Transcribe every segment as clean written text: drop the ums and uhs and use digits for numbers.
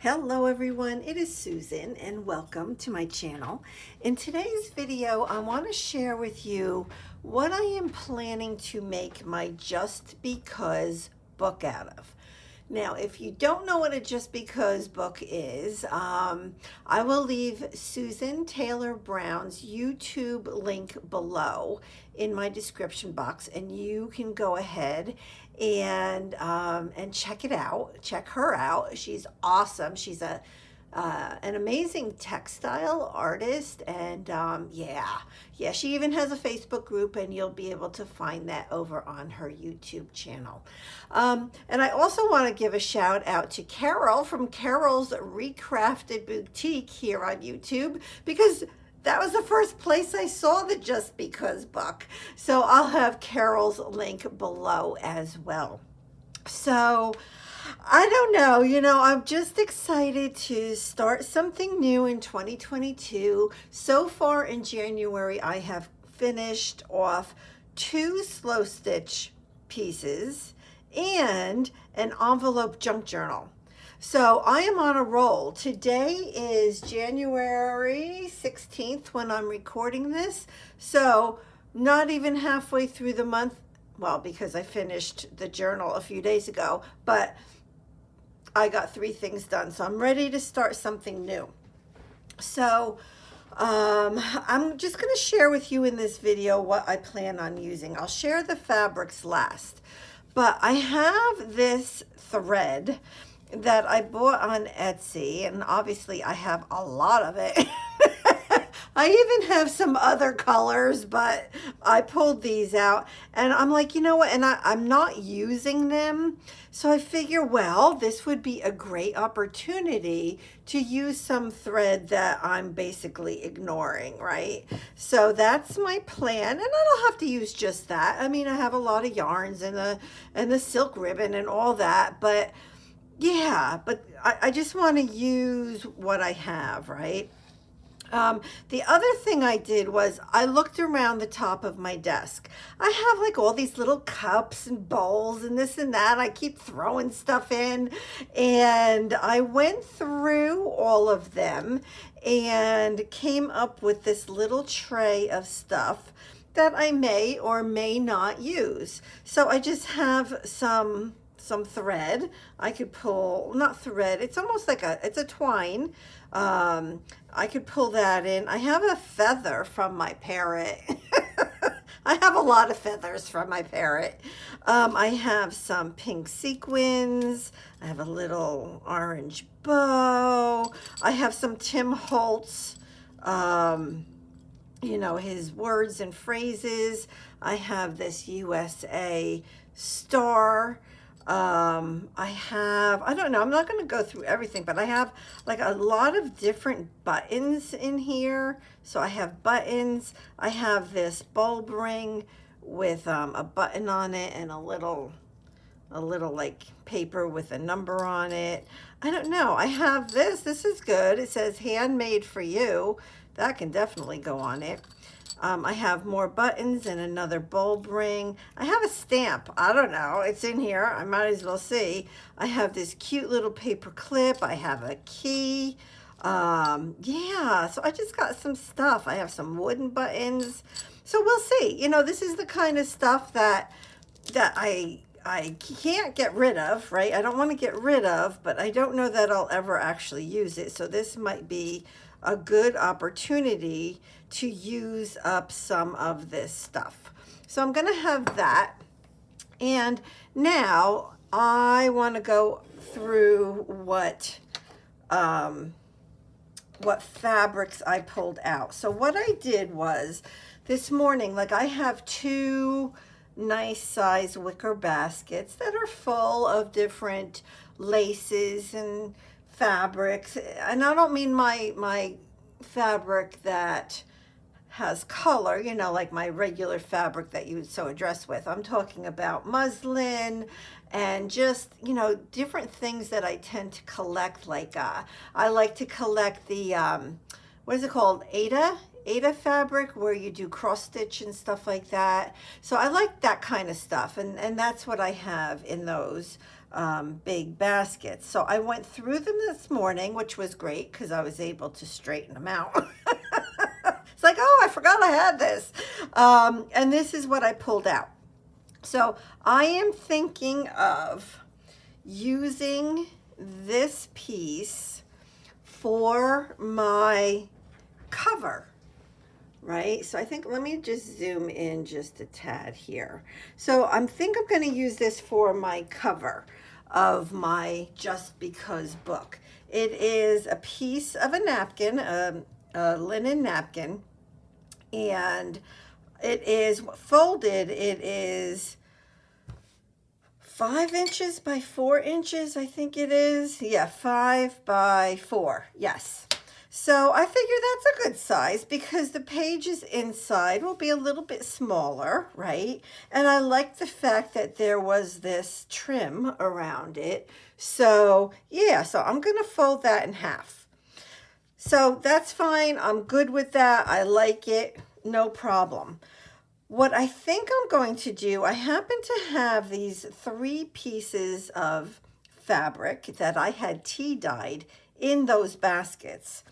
Hello everyone, it is Susan and welcome to my channel. In today's video, I want to share with you what I am planning to make my Just Because book out of. Now, if you don't know what a Just Because book is, I will leave Susan Taylor Brown's YouTube link below in my description box, and you can go ahead and check it out. Check her out. She's awesome. She's an amazing textile artist, and yeah, she even has a Facebook group, and you'll be able to find that over on her YouTube channel. And I also want to give a shout out to Carol from Carol's Recrafted Boutique here on YouTube, because that was the first place I saw the Just Because book. So I'll have Carol's link below as well. So I don't know, I'm just excited to start something new in 2022. So far in January, I have finished off 2 slow stitch pieces and an envelope junk journal. So I am on a roll. Today is January 16th when I'm recording this. So not even halfway through the month. Well, because I finished the journal a few days ago, but I got 3 things done. So I'm ready to start something new. So I'm just going to share with you in this video what I plan on using. I'll share the fabrics last, but I have this thread that I bought on Etsy, and obviously I have a lot of it. I even have some other colors, but I pulled these out and I'm like, you know what? And I'm not using them. So I figure, well, this would be a great opportunity to use some thread that I'm basically ignoring, right? So that's my plan. And I don't have to use just that. I mean, I have a lot of yarns and the silk ribbon and all that, but yeah, but I just want to use what I have, right? The other thing I did was I looked around the top of my desk. I have like all these little cups and bowls and this and that. I keep throwing stuff in, and I went through all of them and came up with this little tray of stuff that I may or may not use. So I just have some thread. I could pull, not thread, it's almost like it's a twine. I could pull that in. I have a feather from my parrot. I have a lot of feathers from my parrot. I have some pink sequins. I have a little orange bow. I have some Tim Holtz, his words and phrases. I have this USA star. I don't know, I'm not going to go through everything, but I have like a lot of different buttons in here. So I have buttons. I have this bulb ring with a button on it and a little like paper with a number on it. I don't know. I have this is good. It says handmade for you. That can definitely go on it. I have more buttons and another bulb ring. I have a stamp. I don't know. It's in here. I might as well see. I have this cute little paper clip. I have a key. Yeah, so I just got some stuff. I have some wooden buttons. So we'll see. This is the kind of stuff that I can't get rid of, right? I don't want to get rid of, but I don't know that I'll ever actually use it. So this might be a good opportunity to use up some of this stuff. So I'm going to have that. And now I want to go through what fabrics I pulled out. So what I did was this morning, like I have 2 nice size wicker baskets that are full of different laces and fabrics. And I don't mean my fabric that has color, like my regular fabric that you would sew a dress with. I'm talking about muslin and just, different things that I tend to collect. Like I like to collect the, what is it called? Ada fabric, where you do cross stitch and stuff like that. So I like that kind of stuff, and that's what I have in those. big baskets. So I went through them this morning, which was great because I was able to straighten them out. It's like, oh, I forgot I had this. And this is what I pulled out. So I am thinking of using this piece for my cover, right? So I think, let me just zoom in just a tad here. So I'm going to use this for my cover of my Just Because book. It is a piece of a napkin, a linen napkin, and it is folded. It is 5 inches by 4 inches, I think it is. Yeah, 5 by 4, yes. So I figure that's a good size because the pages inside will be a little bit smaller, right? And I like the fact that there was this trim around it. So yeah, so I'm gonna fold that in half. So that's fine, I'm good with that. I like it, no problem. What I think I'm going to do, I happen to have these 3 pieces of fabric that I had tea dyed in those baskets.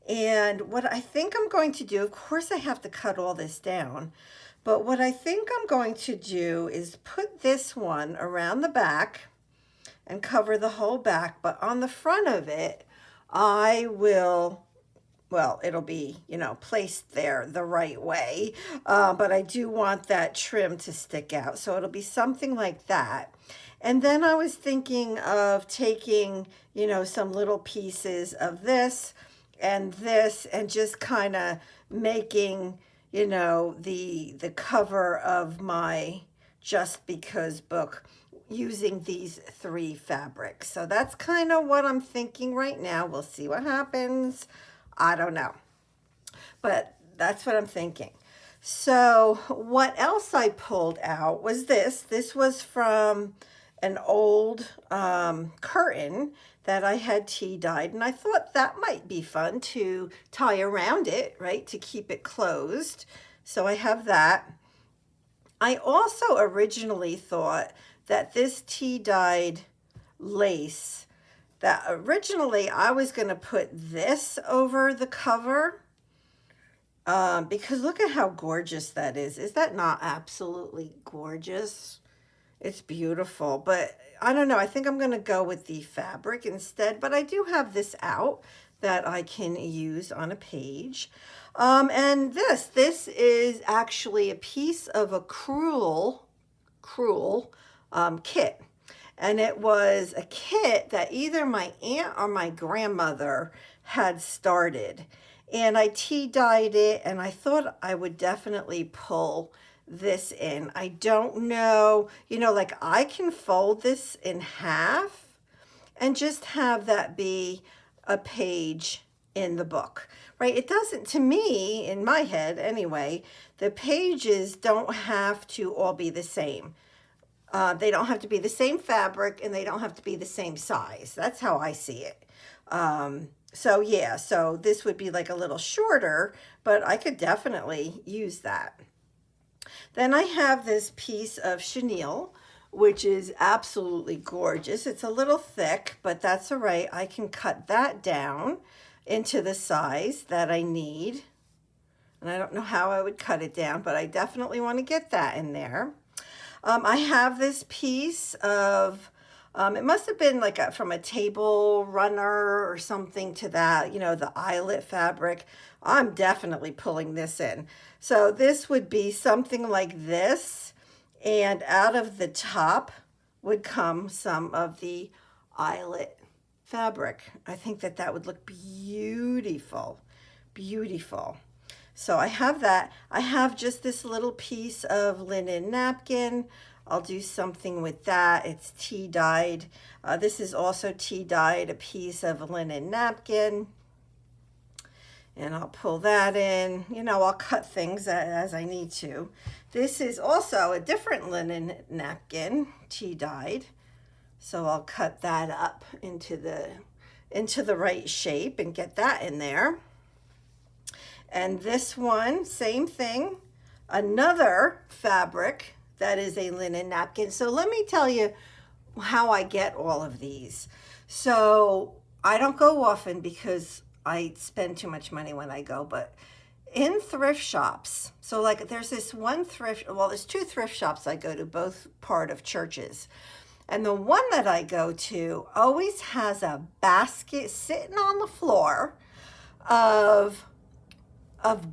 And what I think I'm going to do, of course I have to cut all this down, but what I think I'm going to do is put this one around the back and cover the whole back, but on the front of it, I will, well, it'll be, you know, placed there the right way, but I do want that trim to stick out. So it'll be something like that. And then I was thinking of taking, you know, some little pieces of this and just kind of making, you know, the cover of my Just Because book using these 3 fabrics. So that's kind of what I'm thinking right now. We'll see what happens. I don't know, but that's what I'm thinking. So what else I pulled out was this. This was from an old curtain that I had tea dyed, and I thought that might be fun to tie around it, right, to keep it closed. So I have that. I also originally thought that this tea dyed lace, that originally I was going to put this over the cover because look at how gorgeous that is. Is that not absolutely gorgeous? It's beautiful, but I don't know. I think I'm going to go with the fabric instead, but I do have this out that I can use on a page. And this is actually a piece of a crewel kit. And it was a kit that either my aunt or my grandmother had started. And I tea dyed it, and I thought I would definitely pull this in. I don't know, you know, like I can fold this in half and just have that be a page in the book, right? It doesn't, to me, in my head anyway, the pages don't have to all be the same. They don't have to be the same fabric, and they don't have to be the same size. That's how I see it. So yeah, so this would be like a little shorter, but I could definitely use that. Then I have this piece of chenille, which is absolutely gorgeous. It's a little thick, but that's all right. I can cut that down into the size that I need. And I don't know how I would cut it down, but I definitely want to get that in there. I have this piece of, it must have been like from a table runner or something to that, you know, the eyelet fabric. I'm definitely pulling this in. So this would be something like this, and out of the top would come some of the eyelet fabric. I think that that would look beautiful, beautiful. So I have that. I have just this little piece of linen napkin. I'll do something with that. It's tea dyed. This is also tea dyed, a piece of linen napkin. And I'll pull that in. You know, I'll cut things as I need to. This is also a different linen napkin, tea dyed. So I'll cut that up into the right shape and get that in there. And this one, same thing, another fabric that is a linen napkin. So let me tell you how I get all of these. So I don't go often because I spend too much money when I go, but in thrift shops, so like there's this one thrift, well, there's two thrift shops I go to, both part of churches. And the one that I go to always has a basket sitting on the floor of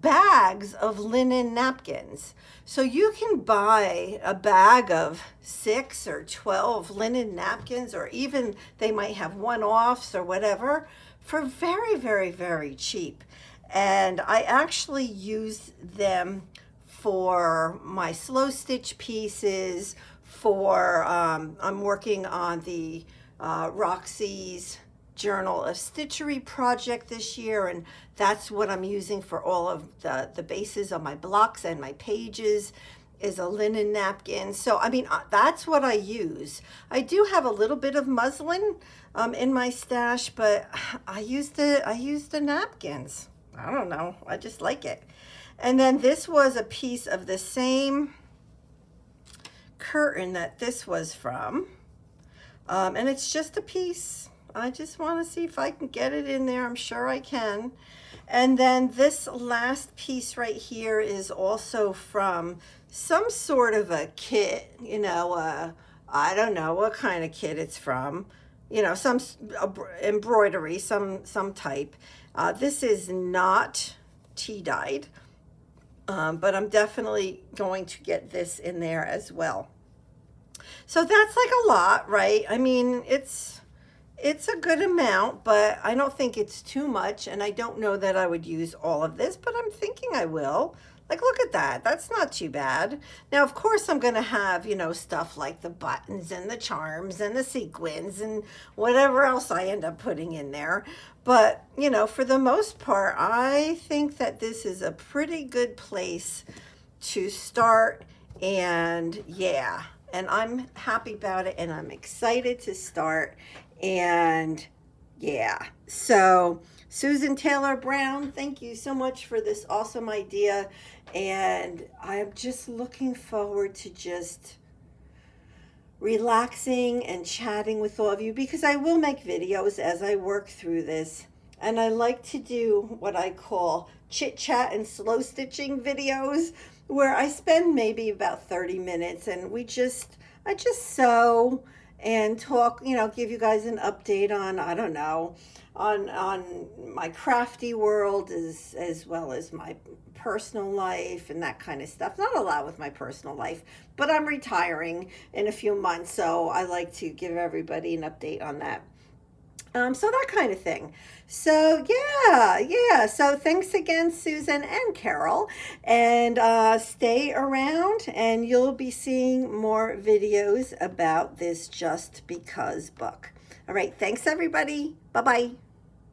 bags of linen napkins. So you can buy a bag of 6 or 12 linen napkins, or even they might have one-offs or whatever, for very, very, very cheap. And I actually use them for my slow stitch pieces, for I'm working on the Roxy's Journal of Stitchery project this year, and that's what I'm using for all of the bases on my blocks and my pages is a linen napkin. So I mean, that's what I use. I do have a little bit of muslin in my stash, but I use the napkins. I don't know, I just like it. And then this was a piece of the same curtain that this was from, and it's just a piece. I just want to see if I can get it in there. I'm sure I can. And then this last piece right here is also from some sort of a kit, you know, I don't know what kind of kit it's from, you know, some embroidery, some type. This is not tea dyed, but I'm definitely going to get this in there as well. So that's like a lot, right? I mean, it's a good amount, but I don't think it's too much, and I don't know that I would use all of this, but I'm thinking I will. Like, look at that. That's not too bad. Now, of course, I'm going to have, you know, stuff like the buttons and the charms and the sequins and whatever else I end up putting in there. But, you know, for the most part, I think that this is a pretty good place to start, and yeah, and I'm happy about it, and I'm excited to start. And yeah, so Susan Taylor Brown, thank you so much for this awesome idea. And I'm just looking forward to just relaxing and chatting with all of you, because I will make videos as I work through this. And I like to do what I call chit chat and slow stitching videos, where I spend maybe about 30 minutes and I just sew and talk, you know, give you guys an update on, I don't know, on my crafty world as well as my personal life and that kind of stuff. Not a lot with my personal life, but I'm retiring in a few months, so I like to give everybody an update on that. So that kind of thing. So yeah. So thanks again, Susan and Carol, and stay around, and you'll be seeing more videos about this Just Because book. All right, thanks everybody. Bye-bye.